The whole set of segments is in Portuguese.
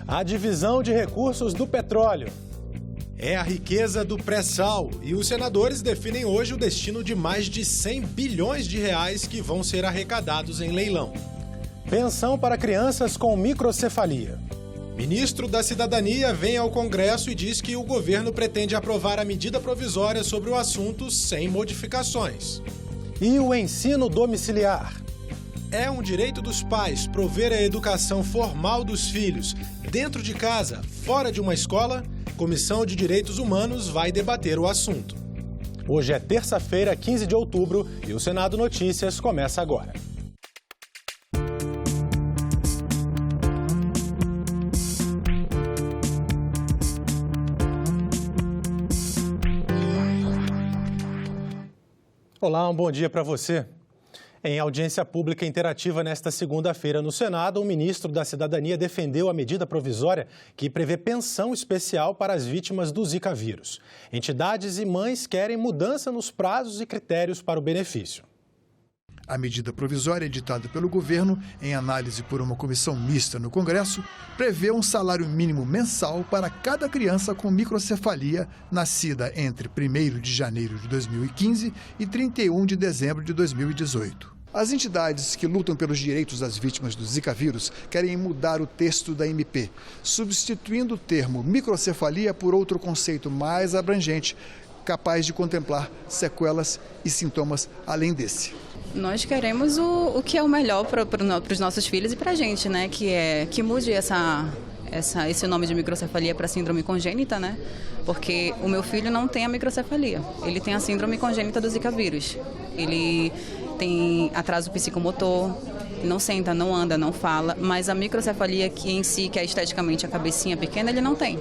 A divisão de recursos do petróleo. É a riqueza do pré-sal e os senadores definem hoje o destino de mais de 100 bilhões de reais que vão ser arrecadados em leilão. Pensão para crianças com microcefalia. Ministro da Cidadania vem ao Congresso e diz que o governo pretende aprovar a medida provisória sobre o assunto sem modificações. E o ensino domiciliar. É um direito dos pais prover a educação formal dos filhos, dentro de casa, fora de uma escola. Comissão de Direitos Humanos vai debater o assunto. Hoje é terça-feira, 15 de outubro, e o Senado Notícias começa agora. Olá, um bom dia para você. Em audiência pública interativa nesta segunda-feira no Senado, o ministro da Cidadania defendeu a medida provisória que prevê pensão especial para as vítimas do Zika vírus. Entidades e mães querem mudança nos prazos e critérios para o benefício. A medida provisória editada pelo governo, em análise por uma comissão mista no Congresso, prevê um salário mínimo mensal para cada criança com microcefalia nascida entre 1º de janeiro de 2015 e 31 de dezembro de 2018. As entidades que lutam pelos direitos das vítimas do Zika vírus querem mudar o texto da MP, substituindo o termo microcefalia por outro conceito mais abrangente, capaz de contemplar sequelas e sintomas além desse. Nós queremos o que é o melhor para os nossos filhos e para a gente, né? Que mude esse nome de microcefalia para síndrome congênita, né? Porque o meu filho não tem a microcefalia, ele tem a síndrome congênita do Zika vírus. Ele tem atraso psicomotor, não senta, não anda, não fala, mas a microcefalia que em si, que é esteticamente a cabecinha pequena, ele não tem.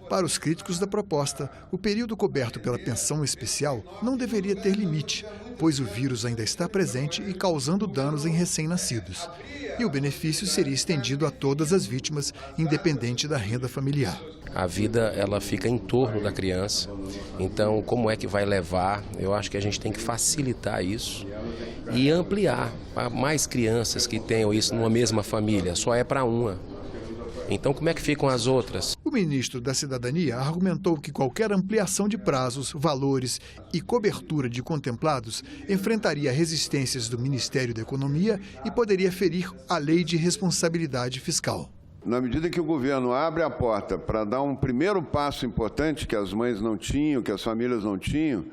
Para os críticos da proposta, o período coberto pela pensão especial não deveria ter limite, pois o vírus ainda está presente e causando danos em recém-nascidos. E o benefício seria estendido a todas as vítimas, independente da renda familiar. A vida, ela fica em torno da criança, então como é que vai levar? Eu acho que a gente tem que facilitar isso e ampliar para mais crianças que tenham isso numa mesma família, só é para uma. Então, como é que ficam as outras? O ministro da Cidadania argumentou que qualquer ampliação de prazos, valores e cobertura de contemplados enfrentaria resistências do Ministério da Economia e poderia ferir a lei de responsabilidade fiscal. Na medida que o governo abre a porta para dar um primeiro passo importante que as mães não tinham, que as famílias não tinham,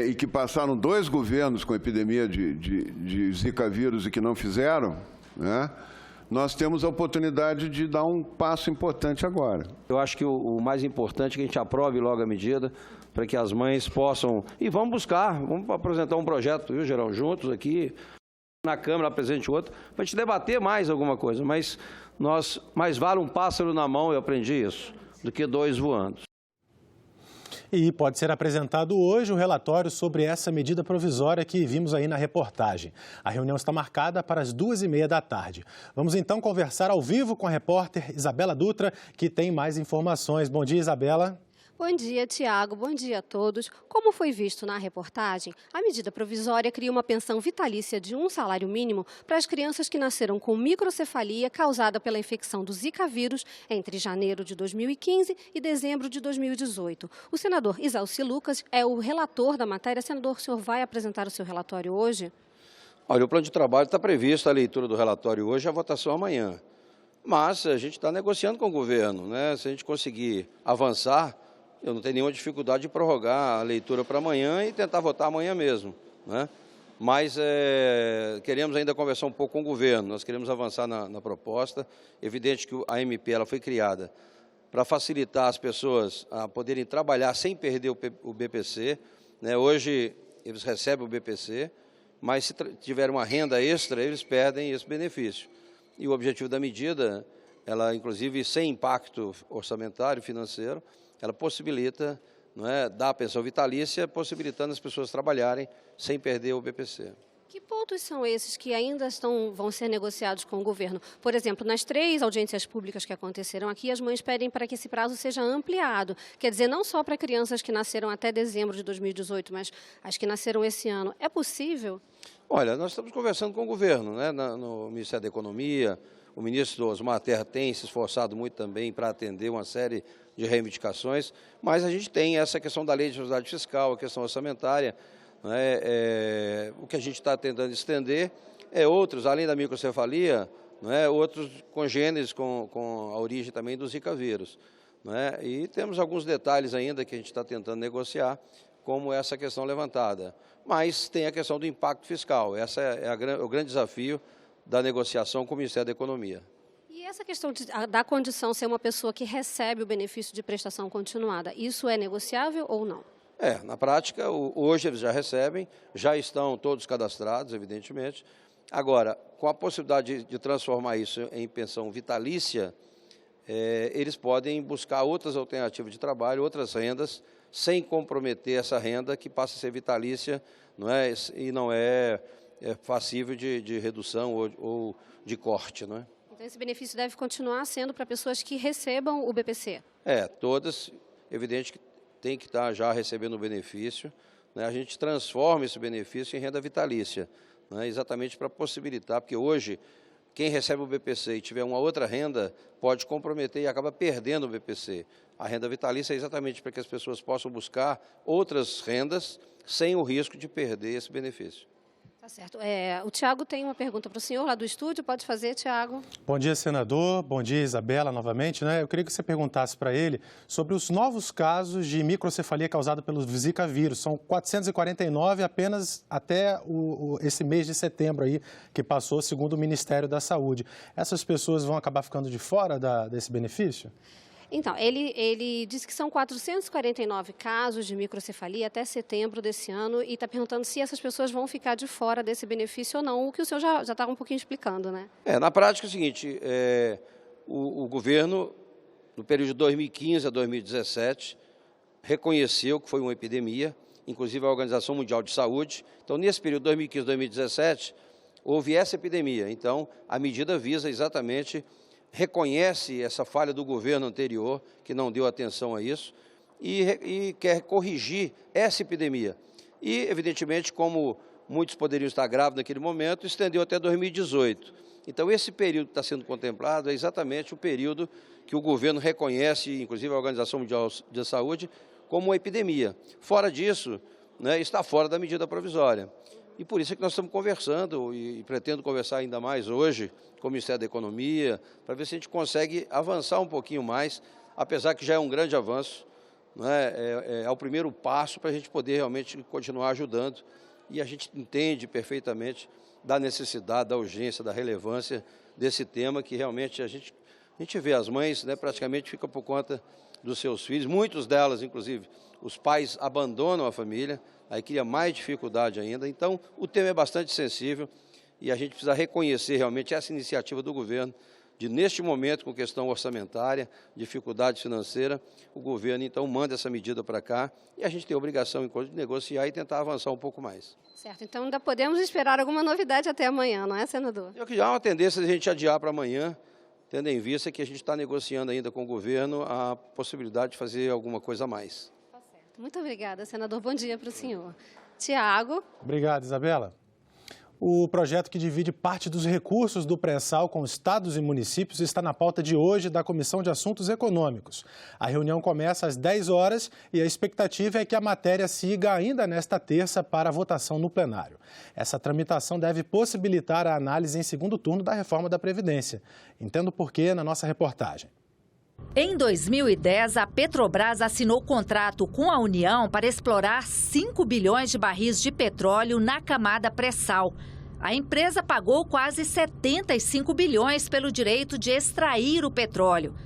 e que passaram 2 governos com epidemia de Zika vírus e que não fizeram, né? Nós temos a oportunidade de dar um passo importante agora. Eu acho que o mais importante é que a gente aprove logo a medida para que as mães possam... E vamos apresentar um projeto, viu, Geraldo, juntos aqui, na Câmara, apresente outro, para a gente debater mais alguma coisa. Mas mais vale um pássaro na mão, eu aprendi isso, do que 2 voando. E pode ser apresentado hoje o relatório sobre essa medida provisória que vimos aí na reportagem. A reunião está marcada para as 2h30 da tarde. Vamos então conversar ao vivo com a repórter Isabela Dutra, que tem mais informações. Bom dia, Isabela. Bom dia, Tiago. Bom dia a todos. Como foi visto na reportagem, a medida provisória cria uma pensão vitalícia de um salário mínimo para as crianças que nasceram com microcefalia causada pela infecção do Zika vírus entre janeiro de 2015 e dezembro de 2018. O senador Isalci Lucas é o relator da matéria. Senador, o senhor vai apresentar o seu relatório hoje? Olha, o plano de trabalho está previsto, a leitura do relatório hoje e a votação amanhã. Mas a gente está negociando com o governo, né? Se a gente conseguir avançar, eu não tenho nenhuma dificuldade de prorrogar a leitura para amanhã e tentar votar amanhã mesmo, né? Mas queremos ainda conversar um pouco com o governo, nós queremos avançar na proposta. Evidente que a MP ela foi criada para facilitar as pessoas a poderem trabalhar sem perder o BPC, né? Hoje eles recebem o BPC, mas se tiver uma renda extra, eles perdem esse benefício. E o objetivo da medida, ela inclusive sem impacto orçamentário, financeiro, ela possibilita, não é, dar a pensão vitalícia, possibilitando as pessoas trabalharem sem perder o BPC. Que pontos são esses que ainda vão ser negociados com o governo? Por exemplo, nas 3 audiências públicas que aconteceram aqui, as mães pedem para que esse prazo seja ampliado. Quer dizer, não só para crianças que nasceram até dezembro de 2018, mas as que nasceram esse ano. É possível? Olha, nós estamos conversando com o governo, né, no Ministério da Economia. O ministro Osmar Terra tem se esforçado muito também para atender uma série de reivindicações, mas a gente tem essa questão da lei de responsabilidade fiscal, a questão orçamentária, né? O que a gente está tentando estender é outros, além da microcefalia, né? Outros congêneres com a origem também do Zika vírus, né? E temos alguns detalhes ainda que a gente está tentando negociar, como essa questão levantada. Mas tem a questão do impacto fiscal, essa é o grande desafio da negociação com o Ministério da Economia. E essa questão da condição ser uma pessoa que recebe o benefício de prestação continuada, isso é negociável ou não? Na prática, hoje eles já recebem, já estão todos cadastrados, evidentemente. Agora, com a possibilidade de transformar isso em pensão vitalícia, eles podem buscar outras alternativas de trabalho, outras rendas, sem comprometer essa renda que passa a ser vitalícia, não é? E não é passível de redução ou de corte, não é? Então esse benefício deve continuar sendo para pessoas que recebam o BPC? Todas, evidente que tem que estar já recebendo o benefício, né? A gente transforma esse benefício em renda vitalícia, né? Exatamente para possibilitar, porque hoje quem recebe o BPC e tiver uma outra renda pode comprometer e acaba perdendo o BPC. A renda vitalícia é exatamente para que as pessoas possam buscar outras rendas sem o risco de perder esse benefício. Tá certo. O Tiago tem uma pergunta para o senhor lá do estúdio. Pode fazer, Tiago. Bom dia, senador. Bom dia, Isabela, novamente, né? Eu queria que você perguntasse para ele sobre os novos casos de microcefalia causada pelo Zika vírus. São 449 apenas até esse mês de setembro aí, que passou, segundo o Ministério da Saúde. Essas pessoas vão acabar ficando de fora desse benefício? Então, ele disse que são 449 casos de microcefalia até setembro desse ano e está perguntando se essas pessoas vão ficar de fora desse benefício ou não, o que o senhor já está um pouquinho explicando, né? Na prática é o seguinte, o governo, no período de 2015 a 2017, reconheceu que foi uma epidemia, inclusive a Organização Mundial de Saúde. Então, nesse período de 2015 a 2017, houve essa epidemia. Então, a medida visa exatamente... reconhece essa falha do governo anterior, que não deu atenção a isso, e quer corrigir essa epidemia. E, evidentemente, como muitos poderiam estar grávidos naquele momento, estendeu até 2018. Então, esse período que está sendo contemplado é exatamente o período que o governo reconhece, inclusive a Organização Mundial de Saúde, como uma epidemia. Fora disso, né, está fora da medida provisória. E por isso é que nós estamos conversando e pretendo conversar ainda mais hoje com o Ministério da Economia, para ver se a gente consegue avançar um pouquinho mais, apesar que já é um grande avanço, né? É o primeiro passo para a gente poder realmente continuar ajudando. E a gente entende perfeitamente da necessidade, da urgência, da relevância desse tema, que realmente a gente vê as mães, né, praticamente ficam por conta dos seus filhos, muitos delas, inclusive, os pais abandonam a família, aí cria mais dificuldade ainda. Então, o tema é bastante sensível e a gente precisa reconhecer realmente essa iniciativa do governo de, neste momento, com questão orçamentária, dificuldade financeira, o governo, então, manda essa medida para cá e a gente tem a obrigação, inclusive, de negociar e tentar avançar um pouco mais. Certo, então ainda podemos esperar alguma novidade até amanhã, não é, senador? Eu que já há uma tendência de a gente adiar para amanhã, tendo em vista que a gente está negociando ainda com o governo a possibilidade de fazer alguma coisa a mais. Tá certo. Muito obrigada, senador. Bom dia para o senhor. Tiago. Obrigado, Isabela. O projeto que divide parte dos recursos do pré-sal com estados e municípios está na pauta de hoje da Comissão de Assuntos Econômicos. A reunião começa às 10 horas e a expectativa é que a matéria siga ainda nesta terça para a votação no plenário. Essa tramitação deve possibilitar a análise em segundo turno da reforma da Previdência. Entenda o porquê na nossa reportagem. Em 2010, a Petrobras assinou contrato com a União para explorar 5 bilhões de barris de petróleo na camada pré-sal. A empresa pagou quase 75 bilhões pelo direito de extrair o petróleo.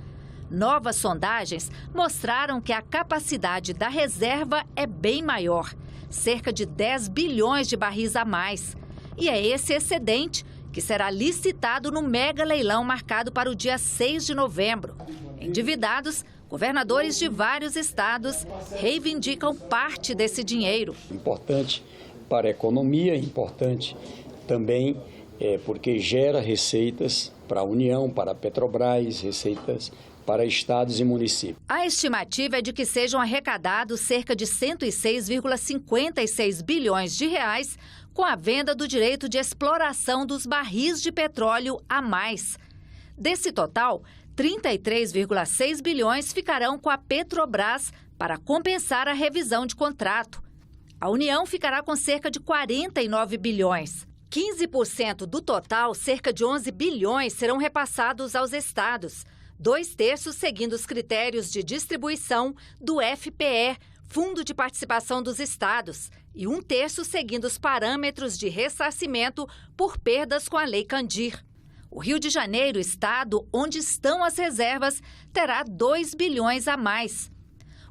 Novas sondagens mostraram que a capacidade da reserva é bem maior, cerca de 10 bilhões de barris a mais. E é esse excedente que será licitado no mega leilão marcado para o dia 6 de novembro. Endividados, governadores de vários estados reivindicam parte desse dinheiro. Importante para a economia, importante também porque gera receitas para a União, para a Petrobras, receitas para estados e municípios. A estimativa é de que sejam arrecadados cerca de 106,56 bilhões de reais com a venda do direito de exploração dos barris de petróleo a mais. Desse total, 33,6 bilhões ficarão com a Petrobras para compensar a revisão de contrato. A União ficará com cerca de 49 bilhões. 15% do total, cerca de 11 bilhões, serão repassados aos estados. 2/3 seguindo os critérios de distribuição do FPE, Fundo de Participação dos Estados, e 1/3 seguindo os parâmetros de ressarcimento por perdas com a Lei Candir. O Rio de Janeiro, estado onde estão as reservas, terá 2 bilhões a mais.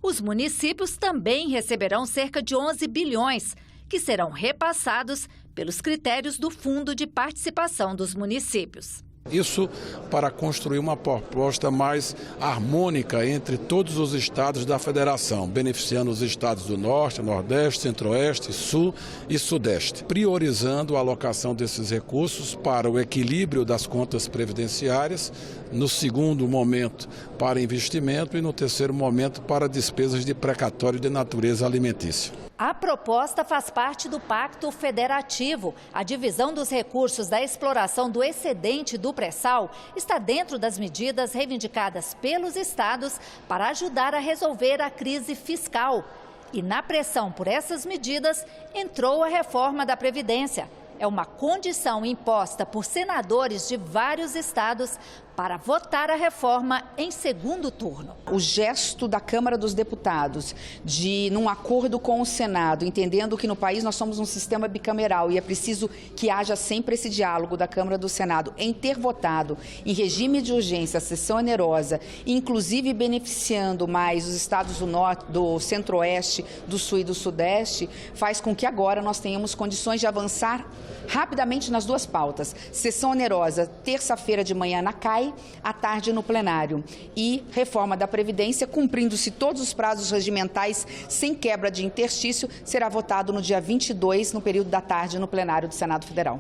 Os municípios também receberão cerca de 11 bilhões, que serão repassados pelos critérios do Fundo de Participação dos Municípios. Isso para construir uma proposta mais harmônica entre todos os estados da federação, beneficiando os estados do Norte, Nordeste, Centro-Oeste, Sul e Sudeste, priorizando a alocação desses recursos para o equilíbrio das contas previdenciárias, no segundo momento para investimento e no terceiro momento para despesas de precatório de natureza alimentícia. A proposta faz parte do Pacto Federativo. A divisão dos recursos da exploração do excedente do pré-sal está dentro das medidas reivindicadas pelos estados para ajudar a resolver a crise fiscal. E na pressão por essas medidas entrou a reforma da Previdência. É uma condição imposta por senadores de vários estados para votar a reforma em segundo turno. O gesto da Câmara dos Deputados de, num acordo com o Senado, entendendo que no país nós somos um sistema bicameral e é preciso que haja sempre esse diálogo da Câmara e do Senado, em ter votado em regime de urgência a sessão onerosa, inclusive beneficiando mais os estados do Norte, do Centro-Oeste, do Sul e do Sudeste, faz com que agora nós tenhamos condições de avançar rapidamente nas duas pautas. Sessão onerosa, terça-feira de manhã na CAI, à tarde no plenário. E reforma da Previdência, cumprindo-se todos os prazos regimentais, sem quebra de interstício, será votado no dia 22, no período da tarde, no plenário do Senado Federal.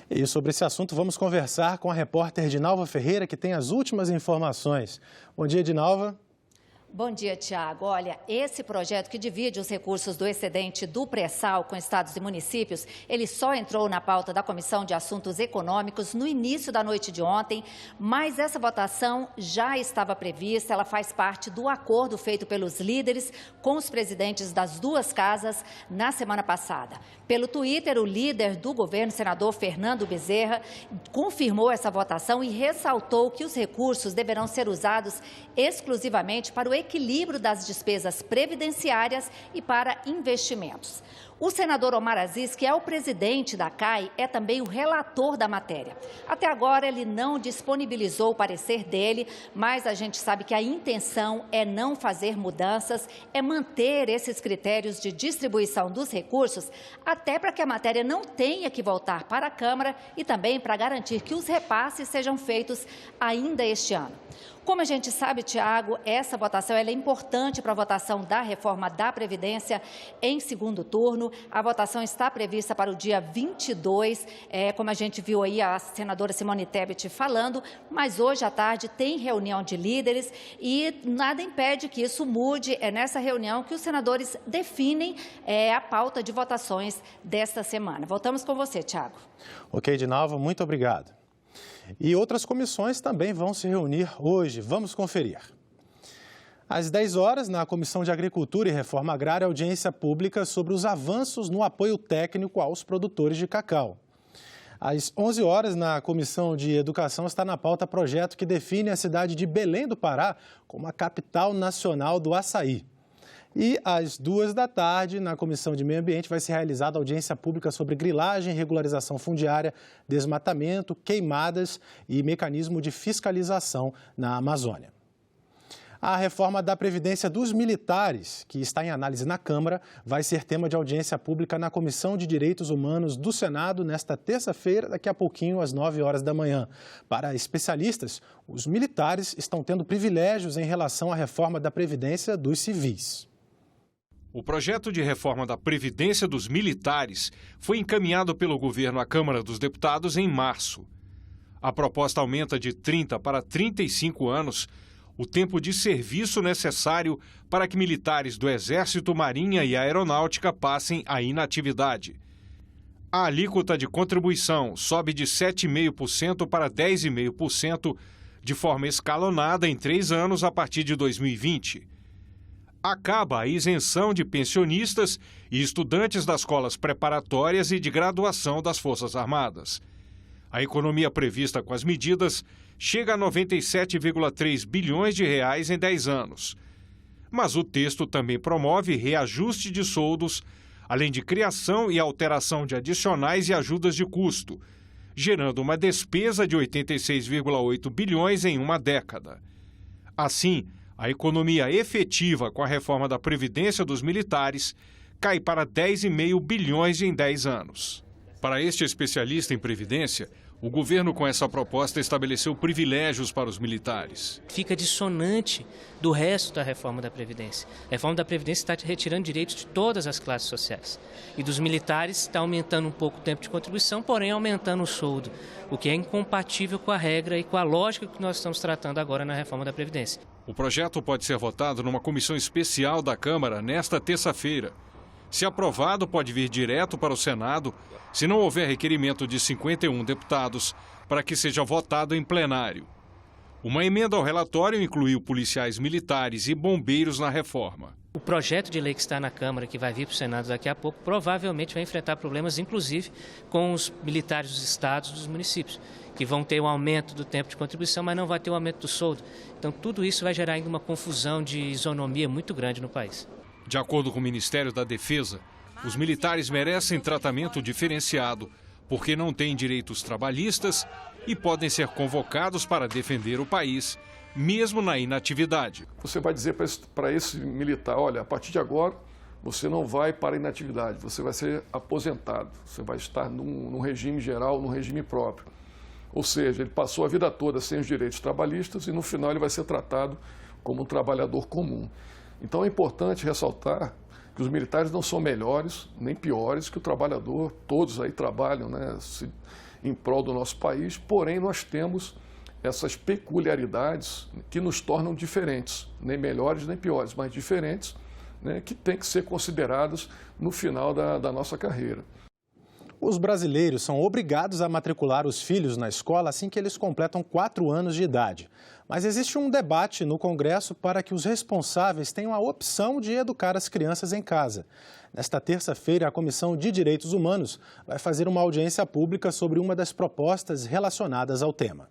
E sobre esse assunto, vamos conversar com a repórter Edinalva Ferreira, que tem as últimas informações. Bom dia, Edinalva. Bom dia, Tiago. Olha, esse projeto que divide os recursos do excedente do pré-sal com estados e municípios, ele só entrou na pauta da Comissão de Assuntos Econômicos no início da noite de ontem, mas essa votação já estava prevista, ela faz parte do acordo feito pelos líderes com os presidentes das duas casas na semana passada. Pelo Twitter, o líder do governo, senador Fernando Bezerra, confirmou essa votação e ressaltou que os recursos deverão ser usados exclusivamente para o equilíbrio das despesas previdenciárias e para investimentos. O senador Omar Aziz, que é o presidente da CAI, é também o relator da matéria. Até agora, ele não disponibilizou o parecer dele, mas a gente sabe que a intenção é não fazer mudanças, é manter esses critérios de distribuição dos recursos, até para que a matéria não tenha que voltar para a Câmara e também para garantir que os repasses sejam feitos ainda este ano. Como a gente sabe, Tiago, essa votação ela é importante para a votação da reforma da Previdência em segundo turno. A votação está prevista para o dia 22, como a gente viu aí a senadora Simone Tebet falando, mas hoje à tarde tem reunião de líderes e nada impede que isso mude. É nessa reunião que os senadores definem a pauta de votações desta semana. Voltamos com você, Tiago. Ok, Edinalva, muito obrigado. E outras comissões também vão se reunir hoje. Vamos conferir. Às 10 horas, na Comissão de Agricultura e Reforma Agrária, audiência pública sobre os avanços no apoio técnico aos produtores de cacau. Às 11 horas, na Comissão de Educação, está na pauta projeto que define a cidade de Belém do Pará como a capital nacional do açaí. E às 2 da tarde, na Comissão de Meio Ambiente, vai ser realizada audiência pública sobre grilagem, regularização fundiária, desmatamento, queimadas e mecanismo de fiscalização na Amazônia. A reforma da Previdência dos Militares, que está em análise na Câmara, vai ser tema de audiência pública na Comissão de Direitos Humanos do Senado nesta terça-feira, daqui a pouquinho, às 9 horas da manhã. Para especialistas, os militares estão tendo privilégios em relação à reforma da Previdência dos civis. O projeto de reforma da Previdência dos Militares foi encaminhado pelo governo à Câmara dos Deputados em março. A proposta aumenta de 30 para 35 anos o tempo de serviço necessário para que militares do Exército, Marinha e Aeronáutica passem a inatividade. A alíquota de contribuição sobe de 7,5% para 10,5% de forma escalonada em 3 anos a partir de 2020. Acaba a isenção de pensionistas e estudantes das escolas preparatórias e de graduação das Forças Armadas. A economia prevista com as medidas chega a 97,3 bilhões de reais em 10 anos. Mas o texto também promove reajuste de soldos, além de criação e alteração de adicionais e ajudas de custo, gerando uma despesa de 86,8 bilhões em uma década. Assim, a economia efetiva com a reforma da Previdência dos militares cai para 10,5 bilhões em 10 anos. Para este especialista em Previdência, o governo com essa proposta estabeleceu privilégios para os militares. Fica dissonante do resto da reforma da Previdência. A reforma da Previdência está retirando direitos de todas as classes sociais. E dos militares está aumentando um pouco o tempo de contribuição, porém aumentando o soldo, o que é incompatível com a regra e com a lógica que nós estamos tratando agora na reforma da Previdência. O projeto pode ser votado numa comissão especial da Câmara nesta terça-feira. Se aprovado, pode vir direto para o Senado, se não houver requerimento de 51 deputados, para que seja votado em plenário. Uma emenda ao relatório incluiu policiais militares e bombeiros na reforma. O projeto de lei que está na Câmara, que vai vir para o Senado daqui a pouco, provavelmente vai enfrentar problemas, inclusive, com os militares dos estados e dos municípios, que vão ter um aumento do tempo de contribuição, mas não vai ter um aumento do soldo. Então, tudo isso vai gerar ainda uma confusão de isonomia muito grande no país. De acordo com o Ministério da Defesa, os militares merecem tratamento diferenciado, porque não têm direitos trabalhistas e podem ser convocados para defender o país, mesmo na inatividade. Você vai dizer para esse militar, olha, a partir de agora você não vai para a inatividade, você vai ser aposentado, você vai estar num regime geral, num regime próprio. Ou seja, ele passou a vida toda sem os direitos trabalhistas e no final ele vai ser tratado como um trabalhador comum. Então é importante ressaltar que os militares não são melhores nem piores que o trabalhador, todos aí trabalham, né, em prol do nosso país, porém nós temos essas peculiaridades que nos tornam diferentes, nem melhores nem piores, mas diferentes, né, que têm que ser consideradas no final da nossa carreira. Os brasileiros são obrigados a matricular os filhos na escola assim que eles completam 4 anos de idade. Mas existe um debate no Congresso para que os responsáveis tenham a opção de educar as crianças em casa. Nesta terça-feira, a Comissão de Direitos Humanos vai fazer uma audiência pública sobre uma das propostas relacionadas ao tema.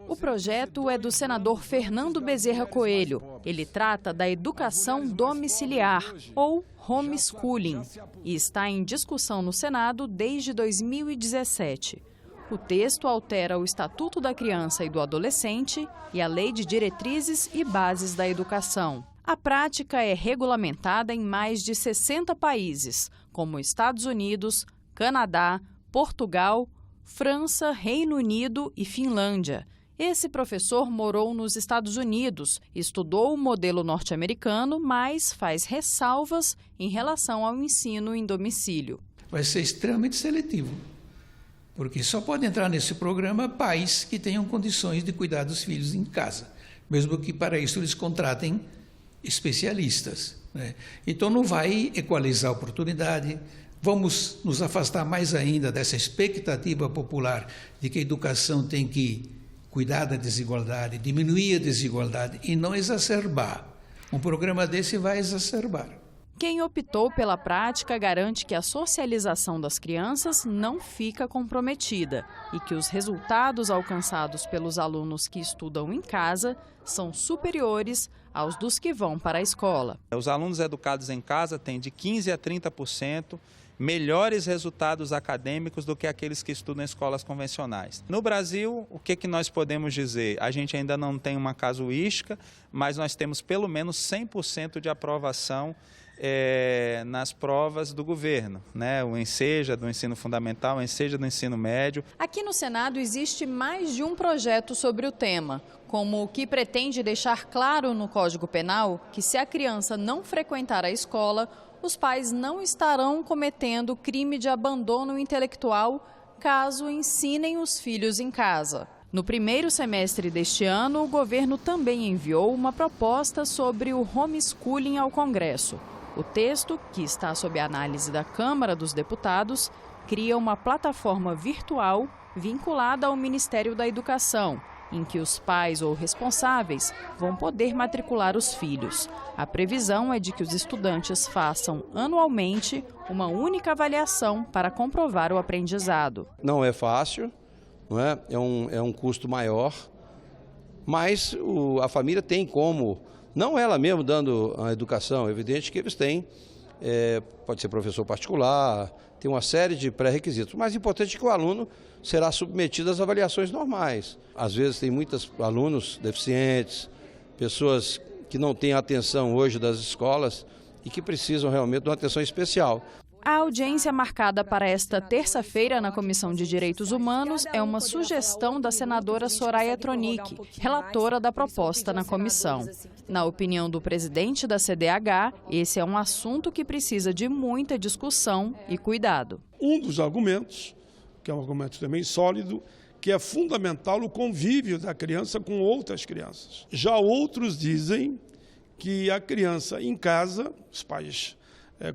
O projeto é do senador Fernando Bezerra Coelho. Ele trata da educação domiciliar, ou homeschooling, e está em discussão no Senado desde 2017. O texto altera o Estatuto da Criança e do Adolescente e a Lei de Diretrizes e Bases da Educação. A prática é regulamentada em mais de 60 países, como Estados Unidos, Canadá, Portugal, França, Reino Unido e Finlândia. Esse professor morou nos Estados Unidos, estudou o modelo norte-americano, mas faz ressalvas em relação ao ensino em domicílio. Vai ser extremamente seletivo, porque só pode entrar nesse programa pais que tenham condições de cuidar dos filhos em casa, mesmo que para isso eles contratem especialistas, né? Então não vai equalizar a oportunidade. Vamos nos afastar mais ainda dessa expectativa popular de que a educação tem que cuidar da desigualdade, diminuir a desigualdade e não exacerbar. Um programa desse vai exacerbar. Quem optou pela prática garante que a socialização das crianças não fica comprometida e que os resultados alcançados pelos alunos que estudam em casa são superiores aos dos que vão para a escola. Os alunos educados em casa têm de 15% a 30% melhores resultados acadêmicos do que aqueles que estudam em escolas convencionais. No Brasil, o que nós podemos dizer? A gente ainda não tem uma casuística, mas nós temos pelo menos 100% de aprovação nas provas do governo, né? O ENSEJA do ensino fundamental, o ENSEJA do ensino médio. Aqui no Senado existe mais de um projeto sobre o tema, como o que pretende deixar claro no Código Penal que se a criança não frequentar a escola, os pais não estarão cometendo crime de abandono intelectual caso ensinem os filhos em casa. No primeiro semestre deste ano, o governo também enviou uma proposta sobre o homeschooling ao Congresso. O texto, que está sob análise da Câmara dos Deputados, cria uma plataforma virtual vinculada ao Ministério da Educação, em que os pais ou responsáveis vão poder matricular os filhos. A previsão é de que os estudantes façam anualmente uma única avaliação para comprovar o aprendizado. Não é fácil, não é? É um custo maior, mas a família tem como, não ela mesma dando a educação, é evidente que eles têm, pode ser professor particular, tem uma série de pré-requisitos. O mais importante é que o aluno será submetido às avaliações normais. Às vezes tem muitos alunos deficientes, pessoas que não têm atenção hoje das escolas e que precisam realmente de uma atenção especial. A audiência marcada para esta terça-feira na Comissão de Direitos Humanos é uma sugestão da senadora Soraya Tronic, relatora da proposta na comissão. Na opinião do presidente da CDH, esse é um assunto que precisa de muita discussão e cuidado. Um dos argumentos, que é um argumento também sólido, que é fundamental o convívio da criança com outras crianças. Já outros dizem que a criança em casa, os pais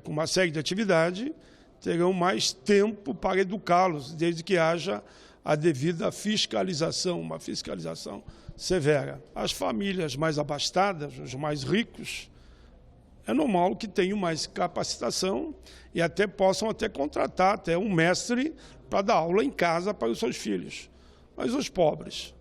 com uma série de atividade, terão mais tempo para educá-los, desde que haja a devida fiscalização, uma fiscalização severa. As famílias mais abastadas, os mais ricos, é normal que tenham mais capacitação e possam contratar um mestre para dar aula em casa para os seus filhos. Mas os pobres...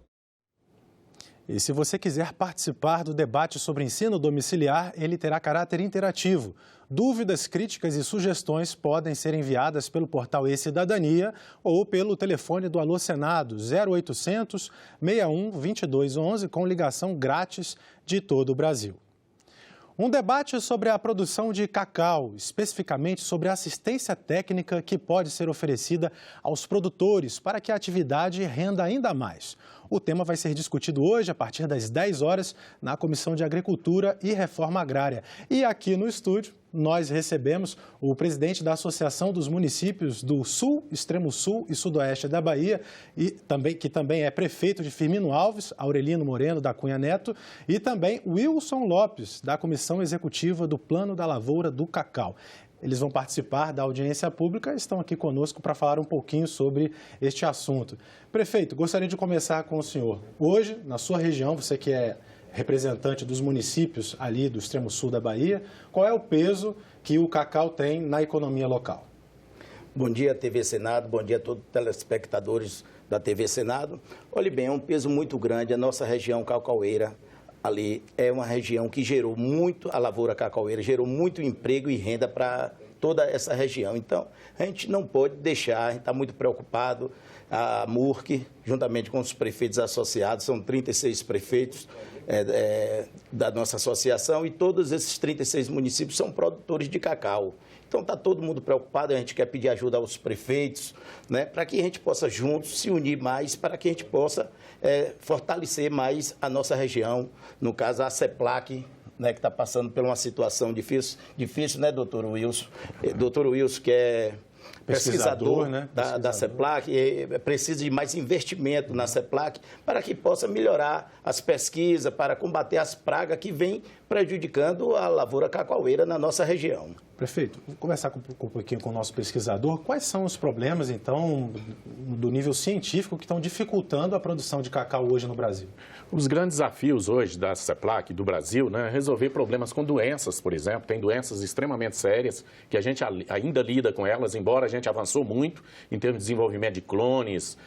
E se você quiser participar do debate sobre ensino domiciliar, ele terá caráter interativo. Dúvidas, críticas e sugestões podem ser enviadas pelo portal e-Cidadania ou pelo telefone do Alô Senado 0800 61 2211 com ligação grátis de todo o Brasil. Um debate sobre a produção de cacau, especificamente sobre a assistência técnica que pode ser oferecida aos produtores para que a atividade renda ainda mais. O tema vai ser discutido hoje, a partir das 10 horas, na Comissão de Agricultura e Reforma Agrária. E aqui no estúdio, nós recebemos o presidente da Associação dos Municípios do Sul, Extremo Sul e Sudoeste da Bahia, que também é prefeito de Firmino Alves, Aurelino Moreno da Cunha Neto, e também Wilson Lopes, da Comissão Executiva do Plano da Lavoura do Cacau. Eles vão participar da audiência pública e estão aqui conosco para falar um pouquinho sobre este assunto. Prefeito, gostaria de começar com o senhor. Hoje, na sua região, você que é representante dos municípios ali do extremo sul da Bahia, qual é o peso que o cacau tem na economia local? Bom dia, TV Senado, bom dia a todos os telespectadores da TV Senado. Olhe bem, é um peso muito grande, a nossa região cacaueira ali é uma região que gerou muito, a lavoura cacaueira gerou muito emprego e renda para toda essa região. Então, a gente não pode deixar, a gente está muito preocupado, a MURC, juntamente com os prefeitos associados, são 36 prefeitos da nossa associação e todos esses 36 municípios são produtores de cacau. Então, está todo mundo preocupado, a gente quer pedir ajuda aos prefeitos, né, para que a gente possa juntos se unir mais, para que a gente possa fortalecer mais a nossa região, no caso a CEPLAC, né, que está passando por uma situação difícil, né, doutor Wilson? Doutor Wilson, que é pesquisador, né, da CEPLAC, precisa de mais investimento na CEPLAC para que possa melhorar as pesquisas, para combater as pragas que vêm prejudicando a lavoura cacaueira na nossa região. Prefeito, vou começar um pouquinho com o nosso pesquisador. Quais são os problemas, então, do nível científico que estão dificultando a produção de cacau hoje no Brasil? Os grandes desafios hoje da CEPLAC, do Brasil, né, é resolver problemas com doenças, por exemplo. Tem doenças extremamente sérias que a gente ainda lida com elas, embora a gente avançou muito em termos de desenvolvimento de clones.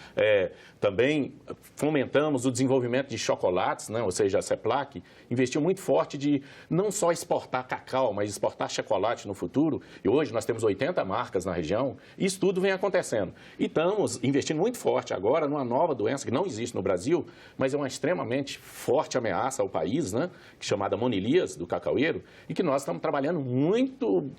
Também fomentamos o desenvolvimento de chocolates, né, ou seja, a CEPLAC investiu muito forte de não só exportar cacau, mas exportar chocolate no futuro. E hoje nós temos 80 marcas na região e isso tudo vem acontecendo. E estamos investindo muito forte agora numa nova doença que não existe no Brasil, mas é uma extremamente forte ameaça ao país, né, chamada monilias do cacaueiro, e que nós estamos trabalhando muito,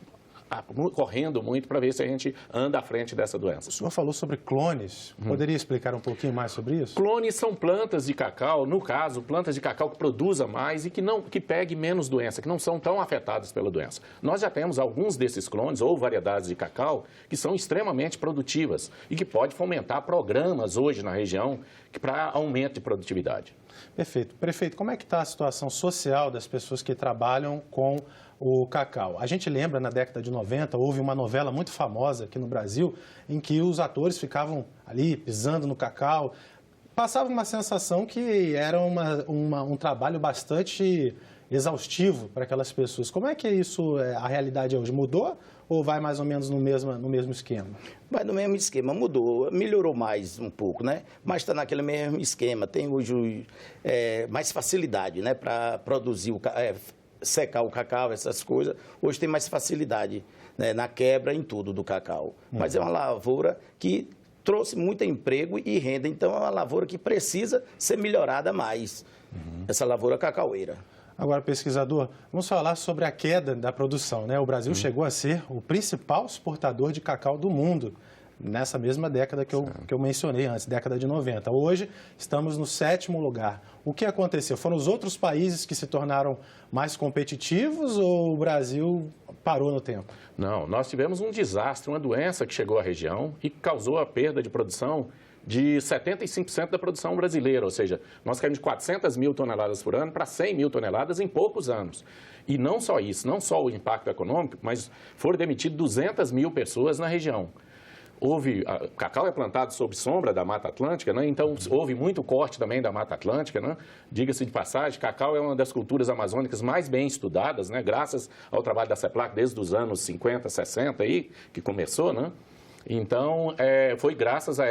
correndo muito para ver se a gente anda à frente dessa doença. O senhor falou sobre clones. Poderia explicar um pouquinho mais sobre isso? Clones são plantas de cacau, no caso, plantas de cacau que produzam mais e que peguem menos doença, que não são tão afetadas pela doença. Nós já temos alguns desses clones ou variedades de cacau que são extremamente produtivas e que pode fomentar programas hoje na região para aumento de produtividade. Perfeito. Prefeito, como é que está a situação social das pessoas que trabalham com o cacau. A gente lembra, na década de 90, houve uma novela muito famosa aqui no Brasil, em que os atores ficavam ali pisando no cacau. Passava uma sensação que era um trabalho bastante exaustivo para aquelas pessoas. Como é que isso, a realidade hoje? Mudou ou vai mais ou menos no mesmo esquema? Vai no mesmo esquema, mudou, melhorou mais um pouco, né? Mas está naquele mesmo esquema. Tem hoje mais facilidade, né, para produzir, secar o cacau, essas coisas. Hoje tem mais facilidade, né, na quebra, em tudo do cacau. Mas é uma lavoura que trouxe muito emprego e renda, então é uma lavoura que precisa ser melhorada mais, essa lavoura cacaueira. Agora, pesquisador, vamos falar sobre a queda da produção, né? O Brasil chegou a ser o principal exportador de cacau do mundo, nessa mesma década que eu mencionei antes, década de 90. Hoje, estamos no 7º lugar. O que aconteceu? Foram os outros países que se tornaram mais competitivos ou o Brasil parou no tempo? Não, nós tivemos um desastre, uma doença que chegou à região e causou a perda de produção de 75% da produção brasileira, ou seja, nós caímos de 400 mil toneladas por ano para 100 mil toneladas em poucos anos. E não só isso, não só o impacto econômico, mas foram demitidas 200 mil pessoas na região. O cacau é plantado sob sombra da Mata Atlântica, né? Então houve muito corte também da Mata Atlântica, né? Diga-se de passagem, cacau é uma das culturas amazônicas mais bem estudadas, né? Graças ao trabalho da CEPLAC desde os anos 50, 60 aí, que começou, né? Então, foi graças a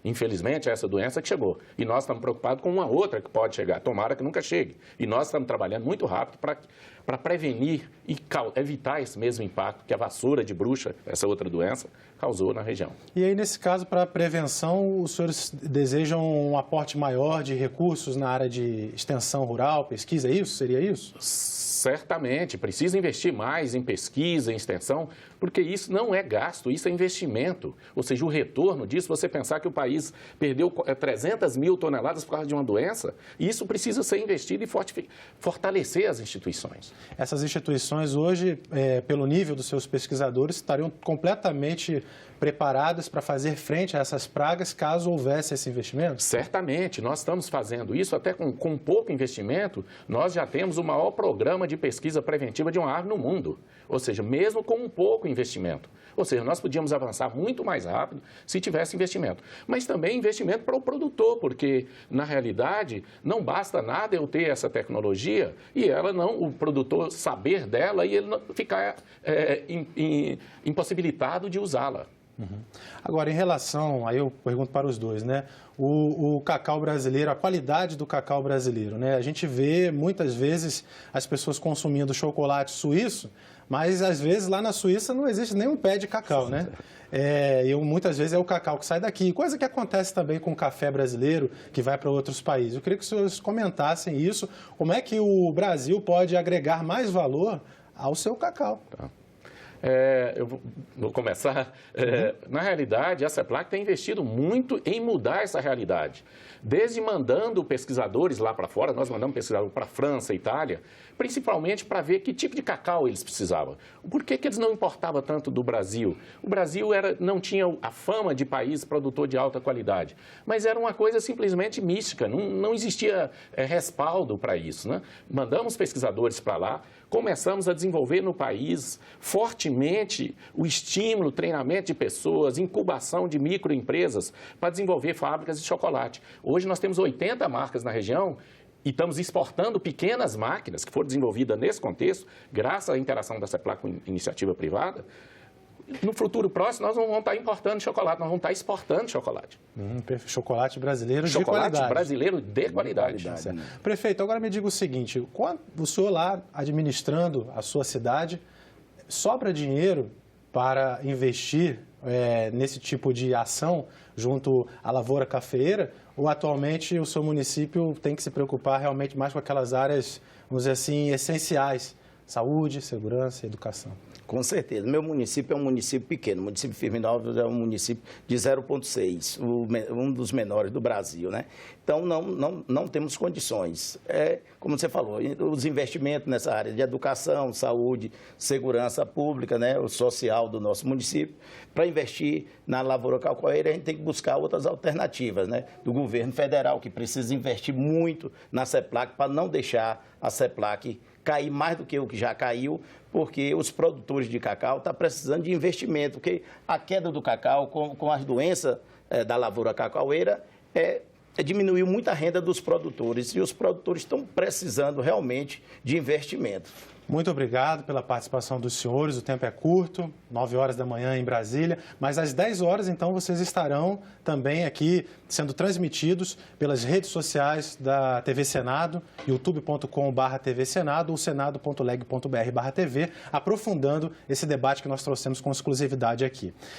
infelizmente, a essa doença que chegou. E nós estamos preocupados com uma outra que pode chegar, tomara que nunca chegue. E nós estamos trabalhando muito rápido para prevenir e evitar esse mesmo impacto que a vassoura de bruxa, essa outra doença, causou na região. E aí, nesse caso, para a prevenção, os senhores desejam um aporte maior de recursos na área de extensão rural, pesquisa, é isso? Seria isso? Certamente, precisa investir mais em pesquisa, em extensão, porque isso não é gasto, isso é investimento. Ou seja, o retorno disso, você pensar que o país perdeu 300 mil toneladas por causa de uma doença, isso precisa ser investido e fortalecer as instituições. Essas instituições hoje, pelo nível dos seus pesquisadores, estariam completamente preparadas para fazer frente a essas pragas caso houvesse esse investimento? Certamente, nós estamos fazendo isso até com pouco investimento, nós já temos o maior programa de pesquisa preventiva de uma árvore no mundo, ou seja, mesmo com um pouco investimento. Ou seja, nós podíamos avançar muito mais rápido se tivesse investimento. Mas também investimento para o produtor, porque, na realidade, não basta nada eu ter essa tecnologia e o produtor saber dela e ele não ficar impossibilitado de usá-la. Agora, em relação, aí eu pergunto para os dois, né? O cacau brasileiro, a qualidade do cacau brasileiro, né? A gente vê muitas vezes as pessoas consumindo chocolate suíço, mas às vezes lá na Suíça não existe nenhum pé de cacau, né? Muitas vezes é o cacau que sai daqui, coisa que acontece também com o café brasileiro que vai para outros países. Eu queria que os senhores comentassem isso, como é que o Brasil pode agregar mais valor ao seu cacau. Tá. Eu vou começar. Na realidade, a CEPLAC tem investido muito em mudar essa realidade. Desde mandando pesquisadores lá para fora, nós mandamos pesquisadores para a França, Itália, principalmente para ver que tipo de cacau eles precisavam. Por que eles não importavam tanto do Brasil? O Brasil não tinha a fama de país produtor de alta qualidade, mas era uma coisa simplesmente mística, não existia respaldo para isso, né? Mandamos pesquisadores para lá, começamos a desenvolver no país fortemente o estímulo, treinamento de pessoas, incubação de microempresas para desenvolver fábricas de chocolate. Hoje nós temos 80 marcas na região e estamos exportando pequenas máquinas que foram desenvolvidas nesse contexto, graças à interação da CEPLAC com iniciativa privada. No futuro próximo, nós não vamos estar importando chocolate, nós vamos estar exportando chocolate. Chocolate brasileiro de qualidade. Chocolate brasileiro de qualidade. Prefeito, agora me diga o seguinte, quando o senhor lá administrando a sua cidade, sobra dinheiro para investir nesse tipo de ação junto à lavoura cafeeira, ou atualmente o seu município tem que se preocupar realmente mais com aquelas áreas, vamos dizer assim, essenciais, saúde, segurança e educação? Com certeza. Meu município é um município pequeno. O município de Firminópolis é um município de 0,6, um dos menores do Brasil, né? Então, não temos condições. Como você falou, os investimentos nessa área de educação, saúde, segurança pública, né, o social do nosso município, para investir na lavoura cacaueira, a gente tem que buscar outras alternativas, né, do governo federal, que precisa investir muito na CEPLAC para não deixar a CEPLAC cair mais do que o que já caiu, porque os produtores de cacau estão precisando de investimento, porque a queda do cacau com as doenças da lavoura cacaueira diminuiu muito a renda dos produtores e os produtores estão precisando realmente de investimento. Muito obrigado pela participação dos senhores, o tempo é curto, 9 horas da manhã em Brasília, mas às 10 horas, então, vocês estarão também aqui sendo transmitidos pelas redes sociais da TV Senado, youtube.com/TV Senado ou senado.leg.br/TV, aprofundando esse debate que nós trouxemos com exclusividade aqui.